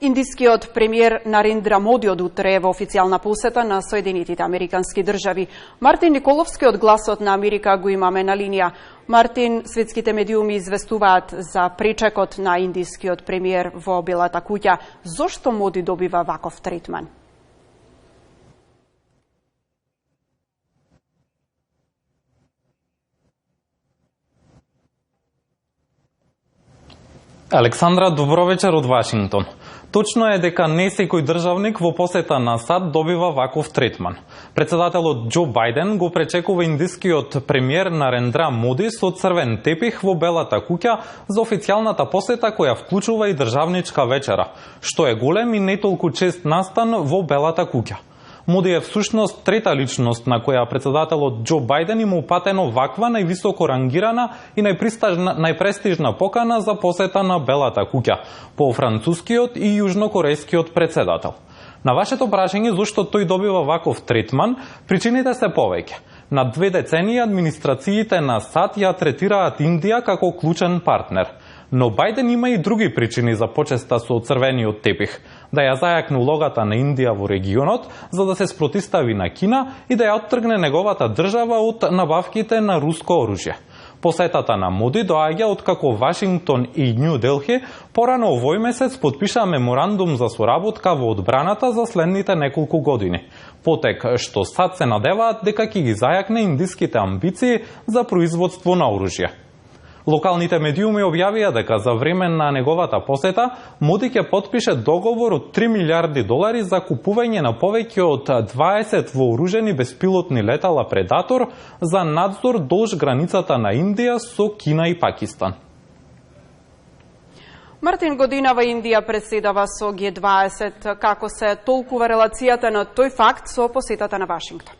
Индискиот премиер Нарендра Моди од утре во официјална посета на Соединетите Американски држави. Мартин Николовски од Гласот на Америка го имаме на линија. Мартин, светските медиуми известуваат за пречекот на индискиот премиер во Белата куќа. Зошто Моди добива ваков третман? Александра, добро вечер од Вашингтон. Точно е дека не секој државник во посета на САД добива ваков третман. Председателот Џо Бајден го пречекува индискиот премиер Нарендра Моди со црвен тепих во Белата куќа за официјалната посета која вклучува и државничка вечера, што е голем и не толку чест настан во Белата куќа. Моди е всушност трета личност на која председателот Џо Бајден има упатено ваква највисоко рангирана и најпрестижна покана за посета на Белата куќа по францускиот и јужнокорејскиот председател. На вашето прашање зошто тој добива ваков третман, причините се повеќе. На 2 децении администрациите на САД ја третираат Индија како клучен партнер. Но Бајден има и други причини за почеста со црвениот тепих. Да ја зајакне улогата на Индија во регионот, за да се спротистави на Кина и да ја оттргне неговата држава од набавките на руско оружје. Посетата на Моди доаѓа откако Вашингтон и Њу Делхи порано овој месец подпишаа меморандум за соработка во одбраната за следните неколку години. Потек што САД се надеваат дека ќе ги зајакне индиските амбиции за производство на оружје. Локалните медиуми објавија дека за време на неговата посета Моди ќе подпише договор од $3 милиарди за купување на повеќе од 20 вооружени беспилотни летала Предатор за надзор долж границата на Индија со Кина и Пакистан. Мартин, годинава Индија преседава со Г20. Како се толкува релацијата на тој факт со посетата на Вашингтон?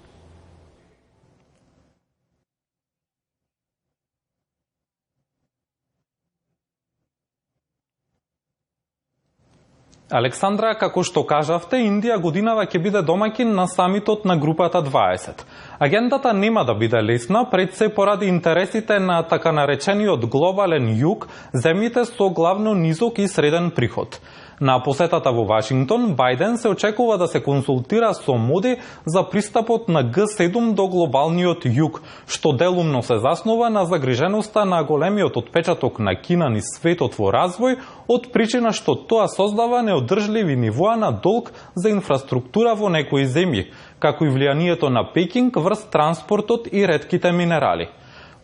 Александра, како што кажавте, Индија годинава ќе биде домаќин на самитот на групата 20. Агендата нема да биде лесна, пред се поради интересите на така наречениот глобален југ, земјите со главно низок и среден приход. На посетата во Вашингтон, Бајден се очекува да се консултира со Моди за пристапот на Г7 до глобалниот југ, што делумно се заснова на загриженоста на големиот отпечаток на Кина низ светот во развој, од причина што тоа создава неодржливи нивоа на долг за инфраструктура во некои земји, како и влијанието на Пекинг врз транспортот и ретките минерали.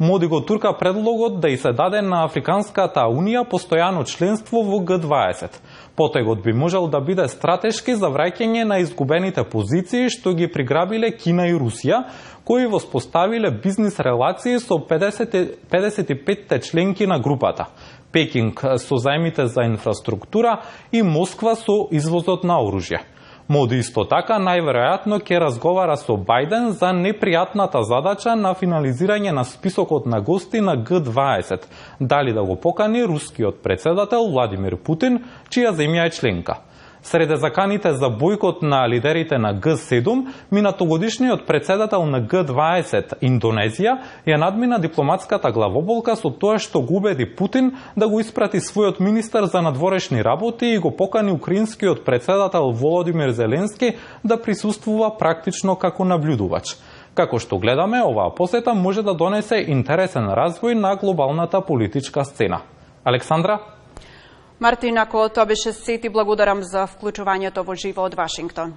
Моди го турка предлогот да и се даде на Африканската унија постојано членство во Г20. Потегот би можел да биде стратешки за враќање на изгубените позиции што ги приграбиле Кина и Русија, кои воспоставиле бизнис релации со 55 членки на групата. Пекинг со заемите за инфраструктура и Москва со извозот на оружје. Моди исто така најверојатно ќе разговара со Бајден за непријатната задача на финализирање на списокот на гости на Г20, дали да го покани рускиот председател Владимир Путин, чија земја е членка. Среде заканите за бојкот на лидерите на Г7, минатогодишниот председател на Г20 Индонезија ја надмина дипломатската главоболка со тоа што го убеди Путин да го испрати својот министер за надворешни работи и го покани украинскиот председател Володимир Зеленски да присуствува практично како наблюдувач. Како што гледаме, оваа посета може да донесе интересен развој на глобалната политичка сцена. Александра? Мартин, ако тоа беше се, ти благодарам за вклучувањето во живо од Вашингтон.